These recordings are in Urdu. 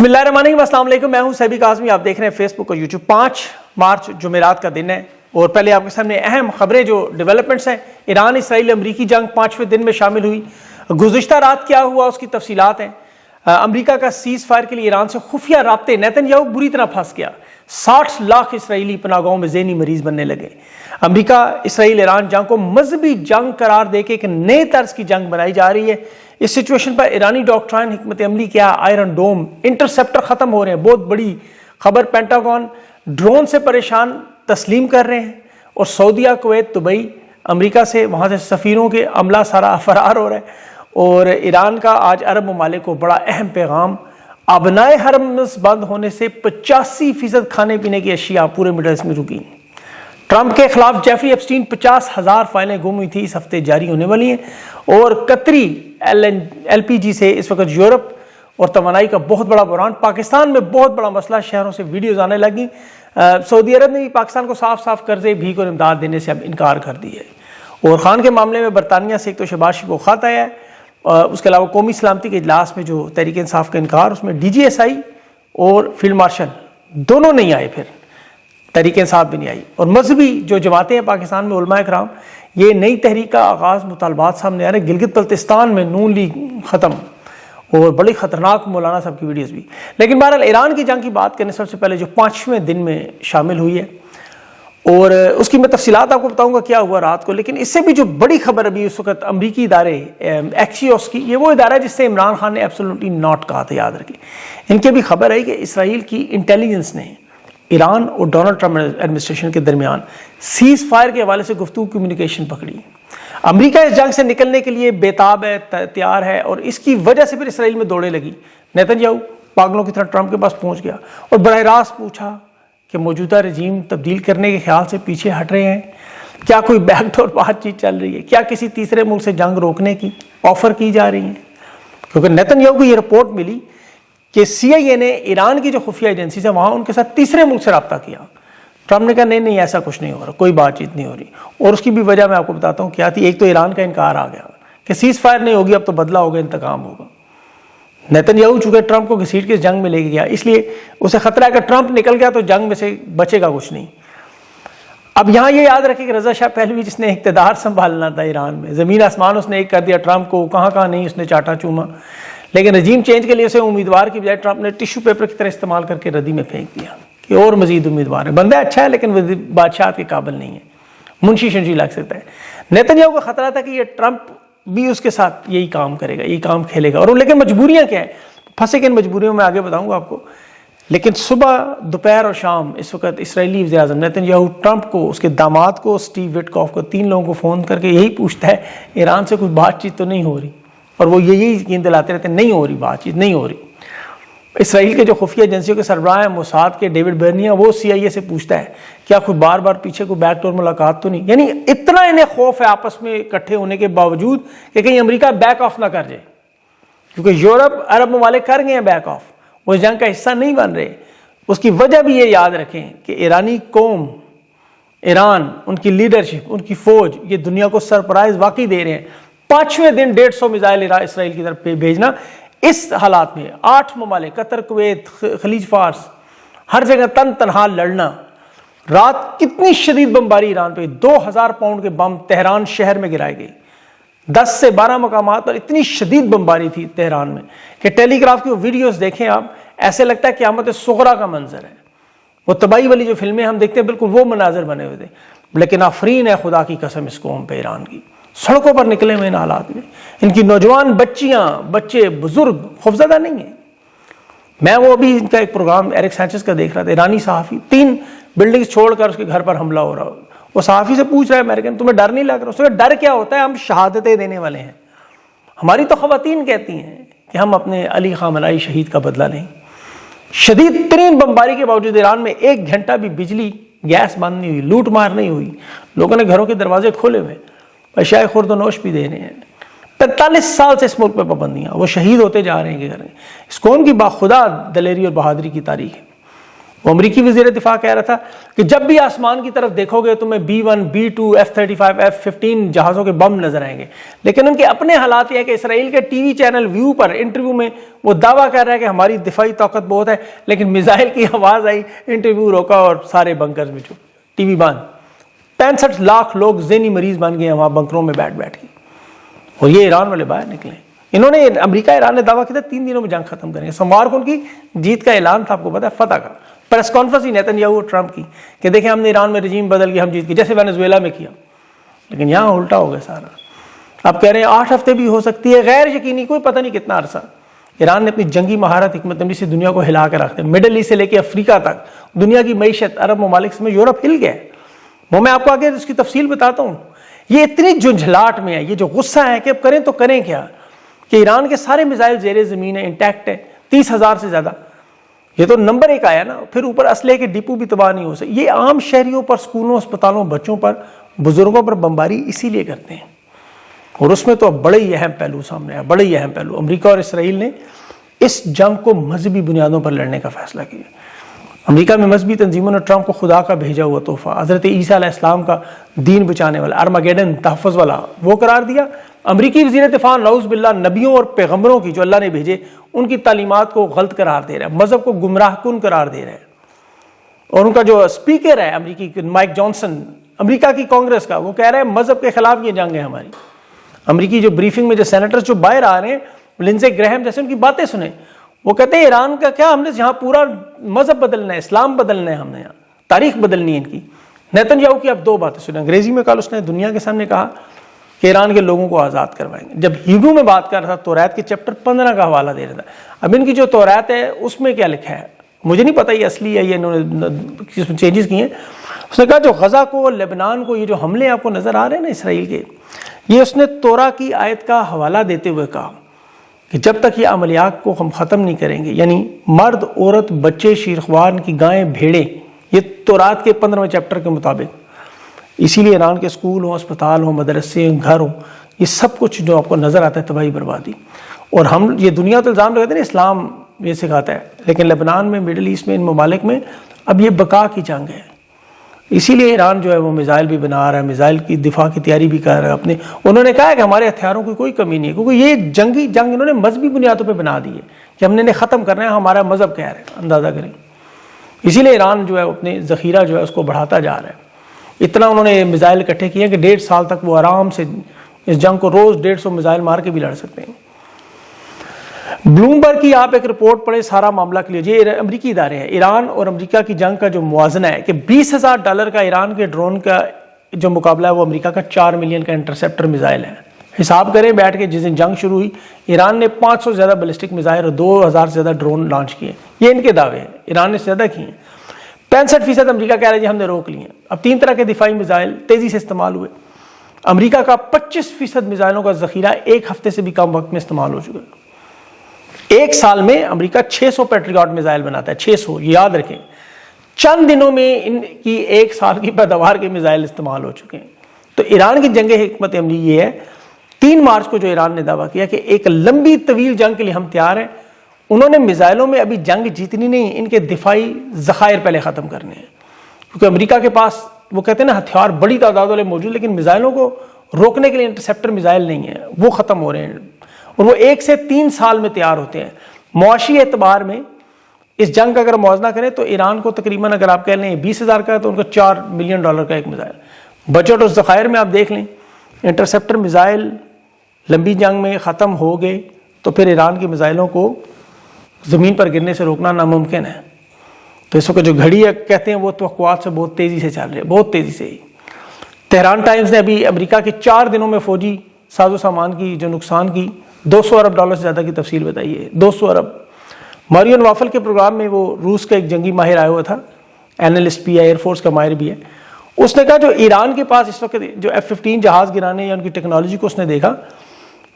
بسم اللہ الرحمن الرحیم، السلام علیکم، میں ہوں سیبی کاظمی، آپ دیکھ رہے ہیں فیس بک اور یوٹیوب۔ 5 مارچ جمعرات کا دن ہے اور پہلے آپ کے سامنے اہم خبریں جو ڈیولپمنٹس ہیں۔ ایران اسرائیل امریکی جنگ 5ویں دن میں شامل ہوئی۔ گزشتہ رات کیا ہوا اس کی تفصیلات ہیں۔ امریکہ کا سیز فائر کے لیے ایران سے خفیہ رابطے، نیتن یاہو بری طرح پھنس گیا۔ 60 لاکھ اسرائیلی پناہ گاہوں میں ذہنی مریض بننے لگے۔ امریکہ اسرائیل ایران جنگ کو مذہبی جنگ قرار دے کے ایک نئے طرز کی جنگ بنائی جا رہی ہے۔ اس سچویشن پر ایرانی ڈاکٹرائن حکمت عملی کیا؟ آئرن ڈوم انٹرسیپٹر ختم ہو رہے ہیں، بہت بڑی خبر۔ پینٹاگون ڈرون سے پریشان تسلیم کر رہے ہیں، اور سعودیہ، کویت، دبئی، امریکہ سے وہاں سے سفیروں کے عملہ سارا فرار ہو رہا ہے۔ اور ایران کا آج عرب ممالک کو بڑا اہم پیغام، ابنائے حرمز بند ہونے سے 85% کھانے پینے کی اشیاء پورے مڈل ایسٹ میں رکی۔ ٹرمپ کے خلاف جیفری ایپسٹین 50,000 فائلیں گم ہوئی تھی، اس ہفتے جاری ہونے والی ہیں۔ اور قطری ایل پی جی سے اس وقت یورپ اور توانائی کا بہت بڑا بحران۔ پاکستان میں بہت بڑا مسئلہ، شہروں سے ویڈیوز آنے لگیں۔ سعودی عرب نے بھی پاکستان کو صاف صاف قرضے، بھیک اور امداد دینے سے اب انکار کر دی ہے۔ اور خان کے معاملے میں برطانیہ سے ایک تو شہباز شریف کو خط آیا ہے، اس کے علاوہ قومی سلامتی کے اجلاس میں جو تحریک انصاف کا انکار، اس میں ڈی جی ایس آئی اور فیلڈ مارشل دونوں نہیں آئے، پھر تحریک انصاف بھی نہیں آئی۔ اور مذہبی جو جماعتیں ہیں پاکستان میں، علماء کرام، یہ نئی تحریک کا آغاز، مطالبات سامنے آ رہے ہیں۔ گلگت بلتستان میں نون لیگ ختم، اور بڑی خطرناک مولانا صاحب کی ویڈیوز بھی۔ لیکن بہرحال ایران کی جنگ کی بات کرنے سب سے پہلے جو 5ویں دن میں شامل ہوئی ہے، اور اس کی میں تفصیلات آپ کو بتاؤں گا کیا ہوا رات کو۔ لیکن اس سے بھی جو بڑی خبر ابھی اس وقت امریکی ادارے ایکسیوس کی، یہ وہ ادارہ ہے جس سے عمران خان نے ایبسولوٹلی ناٹ کہا تھا، یاد رکھیں۔ ان کے بھی خبر ہے کہ اسرائیل کی انٹیلیجنس نے ایران اور ڈونلڈ ٹرمپ ایڈمنسٹریشن کے درمیان سیز فائر کے حوالے سے گفتگو کمیونیکیشن پکڑی۔ امریکہ اس جنگ سے نکلنے کے لیے بیتاب ہے، تیار ہے، اور اس کی وجہ سے پھر اسرائیل میں دوڑے لگی۔ نیتن یاہو پاگلوں کی طرح ٹرمپ کے پاس پہنچ گیا اور براہ راست پوچھا کہ موجودہ رجیم تبدیل کرنے کے خیال سے پیچھے ہٹ رہے ہیں؟ کیا کوئی بیک ڈور بات چیت چل رہی ہے؟ کیا کسی تیسرے ملک سے جنگ روکنے کی آفر کی جا رہی ہے؟ کیونکہ نیتن یاہو کو یہ رپورٹ ملی کہ سی آئی اے نے ایران کی جو خفیہ ایجنسیز ہیں وہاں ان کے ساتھ تیسرے ملک سے رابطہ کیا۔ ٹرمپ نے کہا نہیں ایسا کچھ نہیں ہو رہا، کوئی بات چیت نہیں ہو رہی۔ اور اس کی بھی وجہ میں آپ کو بتاتا ہوں کیا تھی۔ ایک تو ایران کا انکار آ گیا کہ سیز فائر نہیں ہوگی، اب تو بدلہ ہوگا، انتقام ہوگا۔ نیتن یاہو چونکہ ٹرمپ کو گھسیٹ کے جنگ میں لے کے گیا، اس لیے اسے خطرہ ہے کہ ٹرمپ نکل گیا تو جنگ میں سے بچے گا کچھ نہیں۔ اب یہاں یہ یاد رکھیں کہ رضا شاہ پہلوی جس نے اقتدار سنبھالنا تھا ایران میں، زمین آسمان اس نے ایک کر دیا ٹرمپ کو، کہاں کہاں نہیں اس نے چاٹا چوما۔ لیکن رجیم چینج کے لیے اسے امیدوار کی بجائے ٹرمپ نے ٹیشو پیپر کی طرح استعمال کر کے ردی میں پھینک دیا کہ اور مزید امیدوار ہے۔ بندہ اچھا ہے لیکن بادشاہت کے قابل نہیں ہے، منشی شنشی لگ سکتا ہے۔ نیتن یاہو کا خطرہ تھا کہ یہ ٹرمپ بھی اس کے ساتھ یہی کام کرے گا، یہی کام کھیلے گا۔ اور لیکن مجبوریاں کیا ہیں، پھنسے کہ ان مجبوریوں میں آگے بتاؤں گا آپ کو۔ لیکن صبح، دوپہر اور شام اس وقت اسرائیلی وزیر اعظم نیتن یاہو ٹرمپ کو، اس کے داماد کو، اسٹیو وٹکوف کو، 3 لوگوں کو فون کر کے یہی پوچھتا ہے ایران سے کوئی بات چیت تو نہیں ہو رہی، اور وہ یہی یقین دلاتے رہتے ہیں نہیں ہو رہی بات چیت، نہیں ہو رہی۔ اسرائیل کے جو خفیہ ایجنسیوں کے سربراہ ہیں موساد کے ڈیوڈ برنیا، وہ سی آئی اے سے پوچھتا ہے کیا کوئی بار بار پیچھے کوئی بیک ڈور ملاقات تو نہیں؟ یعنی اتنا انہیں خوف ہے آپس میں اکٹھے ہونے کے باوجود کہ کہیں امریکہ بیک آف نہ کر جائے، کیونکہ یورپ، عرب ممالک کر گئے ہیں بیک آف، وہ جنگ کا حصہ نہیں بن رہے۔ اس کی وجہ بھی یہ یاد رکھیں کہ ایرانی قوم، ایران، ان کی لیڈرشپ، ان کی فوج، یہ دنیا کو سرپرائز واقعی دے رہے ہیں۔ 5ویں دن 150 میزائل اسرائیل کی طرف بھیجنا، اس حالات میں 8 ممالک، قطر، کویت، خلیج فارس، ہر جگہ تنہا لڑنا۔ رات کتنی شدید بمباری ایران پہ، 2000 پاؤنڈ کے بم تہران شہر میں گرائے گئے، 10 سے 12 مقامات پر اتنی شدید بمباری تھی تہران میں کہ ٹیلی گراف کی وہ ویڈیوز دیکھیں آپ، ایسے لگتا ہے قیامت صغریٰ کا منظر ہے۔ وہ تباہی والی جو فلمیں ہم دیکھتے ہیں بالکل وہ مناظر بنے ہوئے تھے۔ لیکن آفرین ہے خدا کی قسم اس قوم پہ، ایران کی، سڑکوں پر نکلے ہوئے ان حالات میں، ان کی نوجوان بچیاں، بچے، بزرگ خوفزدہ نہیں ہیں۔ میں وہ ابھی ان کا ایک پروگرام ایرک سینچز کا دیکھ رہا تھا، ایرانی صحافی 3 بلڈنگز چھوڑ کر اس کے گھر پر حملہ ہو رہا ہو، وہ صحافی سے پوچھ رہا ہے امریکن تمہیں ڈر نہیں لگ رہا؟ اس نے ڈر کیا ہوتا ہے، ہم شہادتیں دینے والے ہیں۔ ہماری تو خواتین کہتی ہیں کہ ہم اپنے علی خامنائی شہید کا بدلہ لیں۔ شدید ترین بمباری کے باوجود ایران میں 1 گھنٹہ بھی بجلی گیس بند نہیں ہوئی، لوٹ مار نہیں ہوئی، لوگوں نے گھروں کے دروازے کھولے ہوئے، اشیاء خورد و نوش بھی دے رہے ہیں۔ 45 سال سے اس ملک پہ پابندیاں، وہ شہید ہوتے جا رہے ہیں کہ اس قوم کی باخدا دلیری اور بہادری کی تاریخ ہے۔ وہ امریکی وزیر دفاع کہہ رہا تھا کہ جب بھی آسمان کی طرف دیکھو گے تمہیں B-1 B-2 F-35 F-15 جہازوں کے بم نظر آئیں گے. لیکن ان کے اپنے حالات یہ ہے کہ اسرائیل کے ٹی وی چینل ویو پر انٹرویو میں وہ دعویٰ کر رہا ہے کہ ہماری دفاعی طاقت بہت ہے، لیکن میزائل کی آواز آئی، انٹرویو روکا اور سارے بنکرز میں ٹی وی بند. 65 لاکھ لوگ ذہنی مریض بن گئے ہیں وہاں بنکروں میں بیٹھ کے، اور یہ ایران والے باہر نکلے. انہوں نے امریکہ ایران نے دعویٰ کیا تھا 3 دنوں میں جنگ ختم کریں گے. سوموار کو ان کی جیت کا اعلان تھا، آپ کو پتا ہے، فتح کا. پریس کانفرنس ہی نیتن یاہو اور ٹرمپ کی کہ دیکھیں ہم نے ایران میں رجیم بدل کے ہم جیت گئے، جیسے وینزویلا میں کیا. لیکن یہاں الٹا ہو گیا سارا. آپ کہہ رہے ہیں 8 ہفتے بھی ہو سکتی ہے، غیر یقینی، کوئی پتہ نہیں کتنا عرصہ. ایران نے اپنی جنگی مہارت، حکمت عملی سے دنیا کو ہلا کے رکھ دیا. مڈل ایسٹ سے لے کے افریقہ تک دنیا کی معیشت، عرب ممالک میں یورپ ہل گیا. وہ میں آپ کو آگے اس کی تفصیل بتاتا ہوں. یہ اتنی جھنجھلاٹ میں ہے، یہ جو غصہ ہے کہ اب کریں تو کریں کیا، کہ ایران کے سارے میزائل زیر زمین ہیں، انٹیکٹ ہے، 30,000 سے زیادہ. یہ تو نمبر 1 آیا نا. پھر اوپر اسلحے کے ڈپو بھی تباہ نہیں ہو سکے. یہ عام شہریوں پر، اسکولوں، اسپتالوں، بچوں پر، بزرگوں پر بمباری اسی لیے کرتے ہیں. اور اس میں تو اب بڑے ہی اہم پہلو سامنے آیا، بڑے ہی اہم پہلو. امریکہ اور اسرائیل نے اس جنگ کو مذہبی بنیادوں پر لڑنے کا فیصلہ کیا. امریکہ میں مذہبی تنظیموں نے ٹرمپ کو خدا کا بھیجا ہوا تحفہ، حضرت عیسیٰ علیہ السلام کا دین بچانے والا، ارمگیڈن، تحفظ والا، وہ قرار دیا. امریکی وزیر دفاع نعوذ باللہ نبیوں اور پیغمبروں کی جو اللہ نے بھیجے ان کی تعلیمات کو غلط قرار دے رہا ہے، مذہب کو گمراہ کن قرار دے رہا ہے. اور ان کا جو اسپیکر ہے امریکی مائک جانسن، امریکہ کی کانگریس کا، وہ کہہ رہے ہیں مذہب کے خلاف یہ جنگ ہے ہماری. امریکی جو بریفنگ میں جو سینیٹرز جو باہر آ رہے ہیں، لنزے گرہم جیسے، ان کی باتیں سنیں. وہ کہتے ہیں ایران کا کیا، ہم نے یہاں پورا مذہب بدلنا ہے، اسلام بدلنا ہے، ہم نے یہاں تاریخ بدلنی ہے ان کی. نیتن یاہو کی اب 2 باتیں سنیں. انگریزی میں کل اس نے دنیا کے سامنے کہا کہ ایران کے لوگوں کو آزاد کروائیں گے. جب ہیبرو میں بات کر رہا تھا، توریت کے چیپٹر 15 کا حوالہ دے رہا تھا. اب ان کی جو توریت ہے اس میں کیا لکھا ہے مجھے نہیں پتہ، یہ اصلی ہے، یہ انہوں نے اس میں چینجز کیے ہیں. اس نے کہا جو غزہ کو، لبنان کو، یہ جو حملے آپ کو نظر آ رہے ہیں نا اسرائیل کے، یہ اس نے تورا کی آیت کا حوالہ دیتے ہوئے کہا کہ جب تک یہ عملیات کو ہم ختم نہیں کریں گے، یعنی مرد، عورت، بچے، شیرخوان کی گائیں، بھیڑیں، یہ تورات کے 15ویں چیپٹر کے مطابق. اسی لیے ایران کے اسکول ہوں، اسپتال ہوں، مدرسے، گھر ہوں، یہ سب کچھ جو آپ کو نظر آتا ہے تباہی بربادی. اور ہم یہ دنیا تو الزام لگاتے ہیں اسلام یہ سکھاتا ہے، لیکن لبنان میں، مڈل ایسٹ میں، ان ممالک میں اب یہ بقا کی جنگ ہے. اسی لیے ایران جو ہے وہ میزائل بھی بنا رہا ہے، میزائل کی دفاع کی تیاری بھی کر رہا ہے اپنے. انہوں نے کہا ہے کہ ہمارے ہتھیاروں کی کوئی کمی نہیں ہے، کیونکہ یہ جنگ انہوں نے مذہبی بنیادوں پہ بنا دی ہے کہ ہم نے انہیں ختم کرنا ہے، ہمارا مذہب کہہ رہا ہے، اندازہ کریں. اسی لیے ایران جو ہے اپنے ذخیرہ جو ہے اس کو بڑھاتا جا رہا ہے. اتنا انہوں نے میزائل اکٹھے کیے کہ 1.5 سال تک وہ آرام سے اس جنگ کو روز 150 میزائل مار کے بھی لڑ سکتے ہیں. بلومبرگ کی آپ ایک رپورٹ پڑھیں سارا معاملہ کلیئر. یہ امریکی ادارے ہیں. ایران اور امریکہ کی جنگ کا جو موازنہ ہے کہ $20,000 کا ایران کے ڈرون کا جو مقابلہ ہے وہ امریکہ کا 4 ملین کا انٹرسیپٹر میزائل ہے. حساب کریں بیٹھ کے، جس دن جنگ شروع ہوئی ایران نے 500 سے زیادہ بیلسٹک میزائل اور 2000 سے زیادہ ڈرون لانچ کیے. یہ ان کے دعوے ہیں، ایران نے زیادہ کیے ہیں. 65% امریکہ کہہ رہا ہے جی ہم نے روک لیے. اب 3 طرح کے دفاعی میزائل تیزی سے استعمال ہوئے. امریکہ کا 25% میزائلوں کا ذخیرہ 1 ہفتے سے بھی کم وقت میں استعمال ہو چکا ہے. 1 سال میں امریکہ 600 پیٹریاٹ میزائل بناتا ہے، 600، یہ یاد رکھیں. چند دنوں میں ان کی 1 سال کی پیداوار کے میزائل استعمال ہو چکے ہیں. تو ایران کی جنگ حکمت عملی یہ ہے. 3 مارچ کو جو ایران نے دعویٰ کیا کہ ایک لمبی طویل جنگ کے لیے ہم تیار ہیں. انہوں نے میزائلوں میں ابھی جنگ جیتنی نہیں، ان کے دفاعی ذخائر پہلے ختم کرنے ہیں. کیونکہ امریکہ کے پاس وہ کہتے ہیں نا ہتھیار بڑی تعداد والے موجود، لیکن میزائلوں کو روکنے کے لیے انٹرسیپٹر میزائل نہیں ہیں، وہ ختم ہو رہے ہیں. اور وہ 1 سے 3 سال میں تیار ہوتے ہیں. معاشی اعتبار میں اس جنگ کا اگر موازنہ کریں تو ایران کو تقریباً اگر آپ کہہ لیں 20,000 کا ہے تو ان کو $4 ملین کا ایک میزائل. بجٹ اور ذخائر میں آپ دیکھ لیں، انٹرسیپٹر میزائل لمبی جنگ میں ختم ہو گئے تو پھر ایران کے میزائلوں کو زمین پر گرنے سے روکنا ناممکن ہے. تو اس وقت جو گھڑی ہے کہتے ہیں وہ توقعات سے بہت تیزی سے چل رہے ہیں، بہت تیزی سے. تہران ٹائمز نے ابھی امریکہ کے 4 دنوں میں فوجی ساز و سامان کی جو نقصان کی $200 ارب سے زیادہ کی تفصیل بتائی ہے. 200 ارب. ماریون وافل کے پروگرام میں وہ روس کا ایک جنگی ماہر آیا ہوا تھا، اینالسٹ بھی ہے، ایئر فورس کا ماہر بھی ہے. اس نے کہا جو ایران کے پاس اس وقت جو F-15 جہاز گرانے یا ان کی ٹیکنالوجی کو اس نے دیکھا،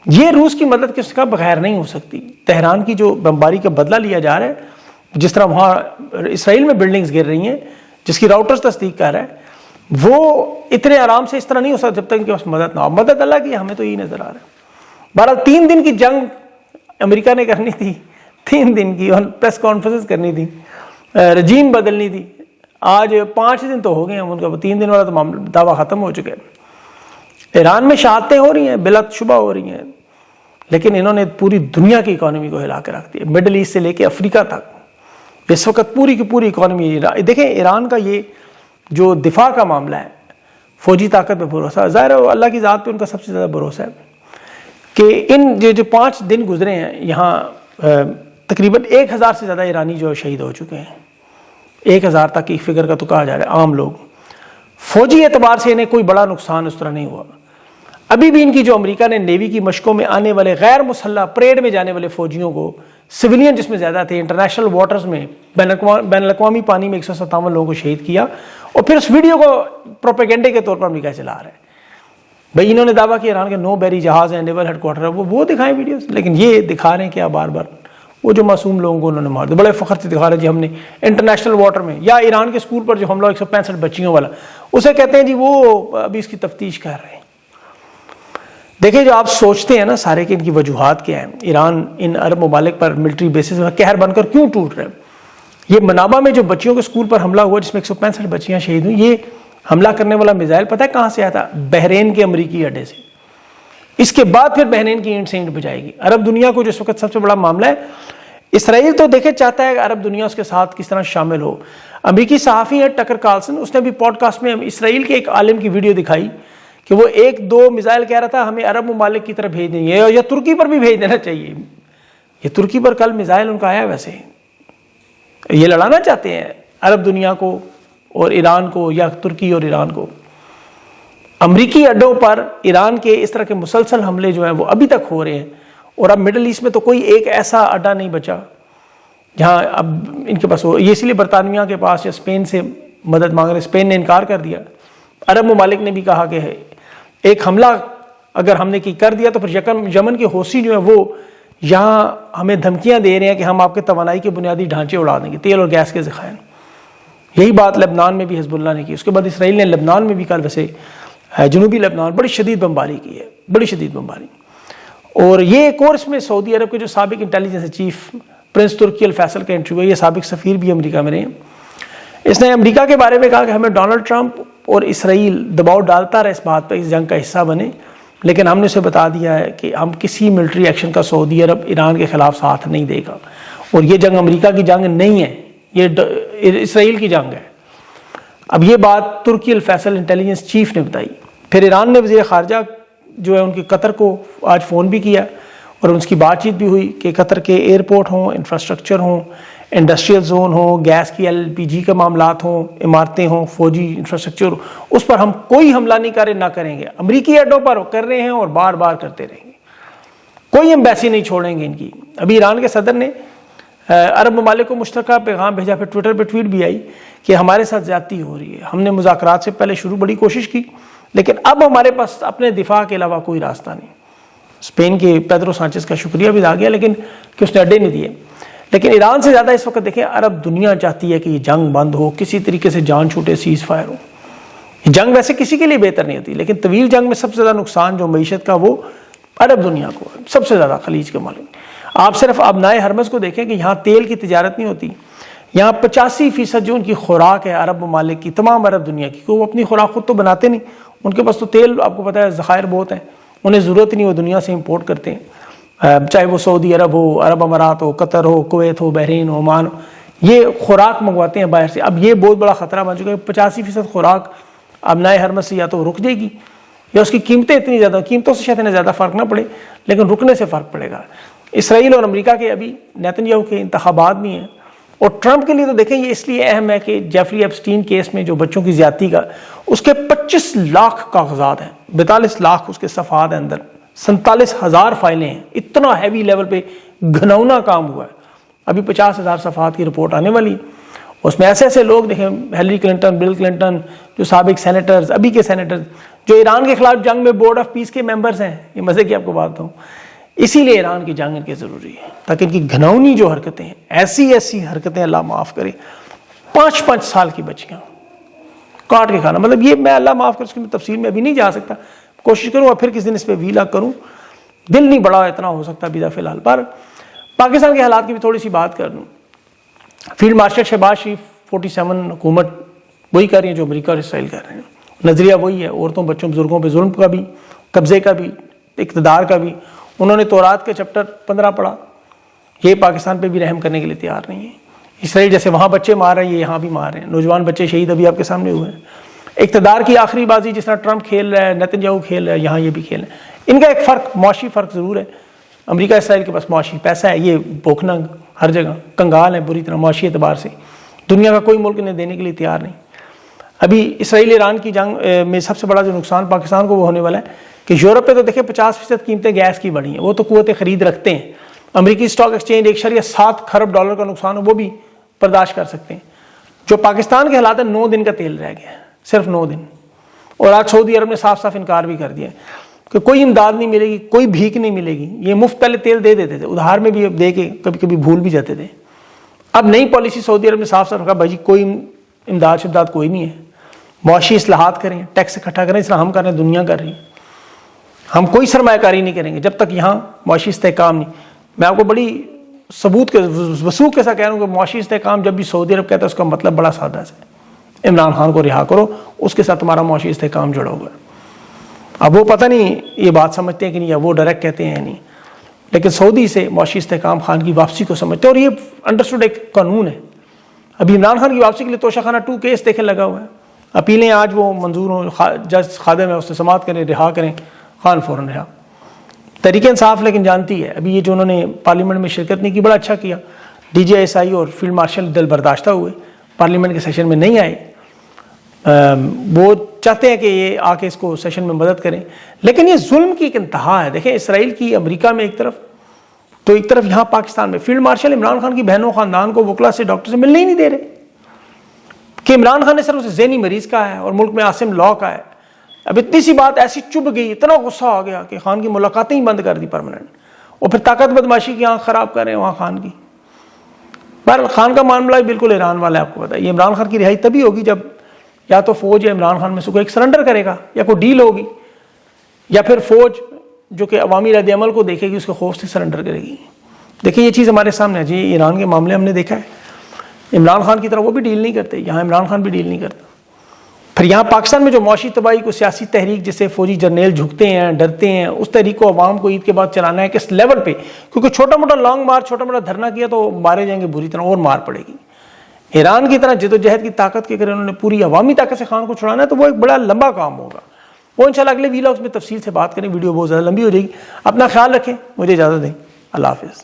یہ روس کی مدد کے اس کا بغیر نہیں ہو سکتی. تہران کی جو بمباری کا بدلہ لیا جا رہا ہے، جس طرح وہاں اسرائیل میں بلڈنگز گر رہی ہیں جس کی راؤٹرز تصدیق کر رہا ہے، وہ اتنے آرام سے اس طرح نہیں ہو سکتا جب تک ان کے پاس مدد نہ ہو. مدد اللہ کی، ہمیں تو یہی نظر آ رہا ہے. بہرحال 3 دن کی جنگ امریکہ نے کرنی تھی، 3 دن کی، اور پریس کانفرنس کرنی تھی. رجیم بدلنی تھی. آج 5 دن تو ہو گئے ہیں ان کا, 3 دن والا تو دعویٰ ختم ہو چکے ہیں. ایران میں شہادتیں ہو رہی ہیں, بلا شبہ ہو رہی ہیں, لیکن انہوں نے پوری دنیا کی اکانومی کو ہلا کے رکھ دیا, مڈل ایسٹ سے لے کے افریقہ تک. اس وقت پوری کی پوری اکانومی دیکھیں. ایران کا یہ جو دفاع کا معاملہ ہے, فوجی طاقت پہ بھروسہ, ظاہر ہے اللہ کی ذات پہ ان کا سب سے زیادہ بھروسہ ہے کہ ان جو 5 دن گزرے ہیں یہاں تقریباً 1000 سے زیادہ ایرانی جو شہید ہو چکے ہیں. 1000 تک کی فگر کا تو کہا جا رہا ہے. عام لوگ فوجی اعتبار سے انہیں کوئی بڑا نقصان اس طرح نہیں ہوا. ابھی بھی ان کی جو امریکہ نے نیوی کی مشقوں میں آنے والے غیر مسلح پریڈ میں جانے والے فوجیوں کو, سویلین جس میں زیادہ تھے, انٹرنیشنل واٹرز میں بین الاقوامی پانی میں 157 لوگوں کو شہید کیا, اور پھر اس ویڈیو کو پروپیگنڈے کے طور پر امریکہ چلا رہا ہے. بھائی انہوں نے دعویٰ کیا ایران کے 9 بحری جہاز ہیں, نیول ہیڈ کوارٹر ہے, وہ دکھائیں ویڈیوز, لیکن یہ دکھا رہے ہیں کیا بار بار وہ جو معصوم لوگوں کو انہوں نے مار دیا. بڑے فخر سے دکھا رہے جی ہم نے انٹرنیشنل واٹر میں, یا ایران کے اسکول پر جو حملہ 165 بچیوں والا, اسے کہتے ہیں جی وہ ابھی اس کی تفتیش کر رہے ہیں. دیکھیں جو آپ سوچتے ہیں نا سارے کہ ان کی وجوہات کیا ہیں, ایران ان عرب ممالک پر ملٹری بیسز میں قہر بن کر کیوں ٹوٹ رہے ہیں. یہ منابع میں جو بچیوں کے اسکول پر حملہ ہوا جس میں 165 بچیاں شہید ہوئیں, یہ حملہ کرنے والا میزائل پتہ ہے کہاں سے آیا تھا؟ بحرین کے امریکی اڈے سے. اس کے بعد پھر بحرین کی اینٹ سے اینٹ بجائے گی. عرب دنیا کو جو اس وقت سب سے بڑا معاملہ ہے, اسرائیل تو دیکھے چاہتا ہے کہ عرب دنیا اس کے ساتھ کس طرح شامل ہو. امریکی صحافی ہے ٹکر کارلسن, اس نے بھی پوڈ کاسٹ میں اسرائیل کے ایک عالم کی ویڈیو دکھائی کہ وہ 1-2 میزائل کہہ رہا تھا ہمیں عرب ممالک کی طرف بھیج دیں یا ترکی پر بھی بھیج دینا چاہیے. یہ ترکی پر کل میزائل ان کا آیا, ویسے یہ لڑانا چاہتے ہیں عرب دنیا کو اور ایران کو, یا ترکی اور ایران کو. امریکی اڈوں پر ایران کے اس طرح کے مسلسل حملے جو ہیں وہ ابھی تک ہو رہے ہیں, اور اب مڈل ایسٹ میں تو کوئی ایک ایسا اڈا نہیں بچا جہاں اب ان کے پاس ہو. یہ اس لیے برطانیہ کے پاس یا اسپین سے مدد مانگ رہے, اسپین نے انکار کر دیا. عرب ممالک نے بھی کہا کہ ایک حملہ اگر ہم نے کر دیا تو پھر یمن کے حوثی جو ہیں وہ یہاں ہمیں دھمکیاں دے رہے ہیں کہ ہم آپ کے توانائی کے بنیادی ڈھانچے اڑا دیں گے, تیل اور گیس کے ذخائر. یہی بات لبنان میں بھی حزب اللہ نے کی. اس کے بعد اسرائیل نے لبنان میں بھی کل ویسے جنوبی لبنان بڑی شدید بمباری کی ہے, بڑی شدید بمباری. اور یہ ایک اور اس میں سعودی عرب کے جو سابق انٹیلیجنس چیف پرنس ترکی الفیصل کا انٹرویو ہے, یہ سابق سفیر بھی امریکہ میں رہے ہیں. اس نے امریکہ کے بارے میں کہا کہ ہمیں ڈونلڈ ٹرمپ اور اسرائیل دباؤ ڈالتا رہے اس بات پر اس جنگ کا حصہ بنے, لیکن ہم نے اسے بتا دیا ہے کہ ہم کسی ملٹری ایکشن کا سعودی عرب ایران کے خلاف ساتھ نہیں دے گا, اور یہ جنگ امریکہ کی جنگ نہیں ہے, یہ اسرائیل کی جنگ ہے. اب یہ بات ترکی الفیصل انٹیلیجنس چیف نے بتائی. پھر ایران نے وزیر خارجہ جو ہے ان کے قطر کو آج فون بھی کیا, اور اس کی بات چیت بھی ہوئی کہ قطر کے ایئرپورٹ ہوں, انفراسٹرکچر ہوں, انڈسٹریل زون ہو, گیس کی LPG کے معاملات ہوں, عمارتیں ہوں, فوجی انفراسٹرکچر, اس پر ہم کوئی حملہ نہیں نہ کریں گے. امریکی اڈوں پر کر رہے ہیں اور بار بار کرتے رہیں گے, کوئی ایمبیسی نہیں چھوڑیں گے ان کی. ابھی ایران کے صدر نے عرب ممالک کو مشترکہ پیغام بھیجا, پھر ٹویٹر پہ ٹویٹ بھی آئی کہ ہمارے ساتھ زیادتی ہو رہی ہے, ہم نے مذاکرات سے پہلے شروع بڑی کوشش کی, لیکن اب ہمارے پاس اپنے دفاع کے علاوہ کوئی راستہ نہیں. اسپین کے پیدرو سانچز کا شکریہ بھی ادا کیا, لیکن کہ اس نے اڈے نہیں دیے. لیکن ایران سے زیادہ اس وقت دیکھیں عرب دنیا چاہتی ہے کہ یہ جنگ بند ہو, کسی طریقے سے جان چھوٹے, سیز فائر ہو. یہ جنگ ویسے کسی کے لیے بہتر نہیں ہوتی, لیکن طویل جنگ میں سب سے زیادہ نقصان جو معیشت کا وہ عرب دنیا کو ہے, سب سے زیادہ خلیج کے مالک. آپ صرف آبنائے ہرمز کو دیکھیں کہ یہاں تیل کی تجارت نہیں ہوتی, یہاں 85% جو ان کی خوراک ہے عرب ممالک کی, تمام عرب دنیا کی, وہ اپنی خوراک خود تو بناتے نہیں, ان کے پاس تو تیل آپ کو پتہ ہے ذخائر بہت ہیں, انہیں ضرورت نہیں, وہ دنیا سے امپورٹ کرتے ہیں, چاہے وہ سعودی عرب ہو, عرب امارات ہو, قطر ہو, کویت ہو, بحرین ہو, عمان ہو, یہ خوراک منگواتے ہیں باہر سے. اب یہ بہت بڑا خطرہ بن چکا ہے, 85% خوراک آبنائے ہرمز سے یا تو رک جائے گی یا اس کی قیمتیں اتنی زیادہ, قیمتوں سے شاید انہیں زیادہ فرق نہ پڑے لیکن رکنے سے فرق پڑے گا. اسرائیل اور امریکہ کے ابھی نیتن یاہو کے انتخابات بھی ہیں, اور ٹرمپ کے لیے تو دیکھیں یہ اس لیے اہم ہے کہ جیفری ایپسٹین کیس میں جو بچوں کی زیادتی کا, اس کے 25 لاکھ کاغذات ہیں, 42 لاکھ اس کے صفحات ہیں اندر, 47,000 فائلیں ہیں. اتنا ہیوی لیول پہ گھنونا کام ہوا ہے. ابھی 50,000 صفحات کی رپورٹ آنے والی ہے. اس میں ایسے ایسے لوگ دیکھیں, ہیلری کلنٹن, بل کلنٹن, جو سابق سینیٹرز, ابھی کے سینیٹرز, جو ایران کے خلاف جنگ میں بورڈ آف پیس کے ممبرز ہیں. یہ مزے کی آپ کو بات ہوں, اسی لیے ایران کی جنگ ان کے ضروری ہے تاکہ ان کی گھنونی جو حرکتیں ہیں, ایسی حرکتیں اللہ معاف کرے, 5 سال کی بچیاں کاٹ کے کھانا, مطلب یہ میں اللہ معاف کر اس کی تفصیل میں ابھی نہیں جا سکتا, کوشش کروں اور پھر کس دن اس پہ ویلا کروں, دل نہیں بڑا اتنا ہو سکتا ابھی فی الحال. پر پاکستان کے حالات کی بھی تھوڑی سی بات کر لوں. فیلڈ مارشل شہباز شریف 47 حکومت وہی کر رہی ہے جو امریکہ اور اسرائیل کر رہے ہیں. نظریہ وہی ہے, عورتوں بچوں بزرگوں پہ ظلم کا بھی, قبضے کا بھی, اقتدار کا بھی. انہوں نے تورات کے چیپٹر 15 پڑھا, یہ پاکستان پہ بھی رحم کرنے کے لیے تیار نہیں ہے. اسرائیل جیسے وہاں بچے مار رہے ہیں, یہ یہاں بھی مار رہے ہیں. نوجوان بچے شہید ابھی آپ کے سامنے ہوئے ہیں. اقتدار کی آخری بازی جس طرح ٹرمپ کھیل رہا ہے, نیتن یاہو کھیل رہا ہے, یہاں یہ بھی کھیل رہے ہیں. ان کا ایک فرق, معاشی فرق ضرور ہے. امریکہ اسرائیل کے پاس معاشی پیسہ ہے, یہ بوکھنا ہر جگہ, کنگال ہے بری طرح معاشی اعتبار سے. دنیا کا کوئی ملک انہیں دینے کے لیے تیار نہیں. ابھی اسرائیل ایران کی جنگ میں سب سے بڑا جو نقصان پاکستان کو وہ ہونے والا ہے کہ یورپ پہ تو دیکھیں 50% قیمتیں گیس کی بڑھی ہیں, وہ تو قوت خرید رکھتے ہیں. امریکی اسٹاک ایکسچینج 1.7 خرب ڈالر کا نقصان ہے, وہ بھی برداشت کر سکتے ہیں. جو پاکستان کے حالات ہیں, 9 دن کا تیل رہ گیا ہے, صرف 9 دن. اور آج سعودی عرب نے صاف صاف انکار بھی کر دیا کہ کوئی امداد نہیں ملے گی, کوئی بھیک نہیں ملے گی. یہ مفت پہلے تیل دے دیتے تھے, ادھار میں بھی دے کے کبھی کبھی بھول بھی جاتے تھے. اب نئی پالیسی سعودی عرب نے صاف صاف رکھا, بھائی جی کوئی امداد شمداد کوئی نہیں ہے, معاشی اصلاحات کریں, ٹیکس اکٹھا کریں, اس طرح ہم کر رہے ہیں, دنیا کر رہی ہے. ہم کوئی سرمایہ کاری نہیں کریں گے جب تک یہاں معاشی استحکام نہیں. میں آپ کو بڑی ثبوت کے وثوق کے ساتھ کہہ رہا ہوں کہ معاشی استحکام جب بھی سعودی عرب کہتا ہے اس کا مطلب بڑا سادہ ہے, عمران خان کو رہا کرو, اس کے ساتھ تمہارا معاشی استحکام جڑا ہوا ہے. اب وہ پتہ نہیں یہ بات سمجھتے ہیں کہ نہیں, یا وہ ڈائریکٹ کہتے ہیں نہیں, لیکن سعودی سے معاشی استحکام خان کی واپسی کو سمجھتے ہیں, اور یہ انڈرسٹوڈ ایک قانون ہے. ابھی عمران خان کی واپسی کے لیے توشہ خانہ 2 کیس دیکھیں لگا ہوا ہے. اپیلیں آج وہ منظور ہوں, جج خادم ہے اس سے سماعت کریں, رہا کریں, خان فوراً رہا. تحریک انصاف لیکن جانتی ہے, ابھی یہ جو انہوں نے پارلیمنٹ میں شرکت نہیں کی, بڑا اچھا کیا. ڈی جی ایس آئی اور فیلڈ مارشل دل برداشتہ ہوئے, پارلیمنٹ کے سیشن میں نہیں آئے. وہ چاہتے ہیں کہ یہ آ کے اس کو سیشن میں مدد کریں, لیکن یہ ظلم کی ایک انتہا ہے. دیکھیں اسرائیل کی امریکہ میں ایک طرف, تو ایک طرف یہاں پاکستان میں. فیلڈ مارشل عمران خان کی بہنوں خاندان کو وکلا سے ڈاکٹر سے ملنے ہی نہیں دے رہے, کہ عمران خان نے صرف اسے ذہنی مریض کا ہے اور ملک میں عاصم لا کا ہے. اب اتنی سی بات ایسی چبھ گئی, اتنا غصہ آ گیا کہ خان کی ملاقاتیں ہی بند کر دی پرماننٹ, اور پھر طاقت بدماشی کی آنکھ خراب کر رہے ہیں وہاں خان کی. بہرحال خان کا معاملہ بالکل ایران والا ہے, آپ کو پتا ہے. یہ عمران خان کی رہائی تبھی ہوگی جب یا تو فوج یا عمران خان میں سے کوئی ایک سرنڈر کرے گا, یا کوئی ڈیل ہوگی, یا پھر فوج جو کہ عوامی رد عمل کو دیکھے گی اس کے خوف سے سرنڈر کرے گی. دیکھیں یہ چیز ہمارے سامنے ہے جی. ایران کے معاملے ہم نے دیکھا ہے, عمران خان کی طرح وہ بھی ڈیل نہیں کرتے, یہاں عمران خان بھی ڈیل نہیں کرتا. پھر یہاں پاکستان میں جو معاشی تباہی کو سیاسی تحریک جسے فوجی جرنیل جھکتے ہیں, ڈرتے ہیں, اس تحریک کو عوام کو عید کے بعد چلانا ہے کس لیول پہ, کیونکہ چھوٹا موٹا لانگ مارچ, چھوٹا موٹا دھرنا کیا تو مارے جائیں گے بری طرح, اور مار پڑے گی. ایران کی طرح جدوجہد کی طاقت کے اگر انہوں نے پوری عوامی طاقت سے خان کو چھڑانا ہے تو وہ ایک بڑا لمبا کام ہوگا. وہ انشاءاللہ اگلے ویلاگز میں تفصیل سے بات کریں, ویڈیو بہت زیادہ لمبی ہو جائے گی. اپنا خیال رکھیں, مجھے اجازت دیں, اللہ حافظ.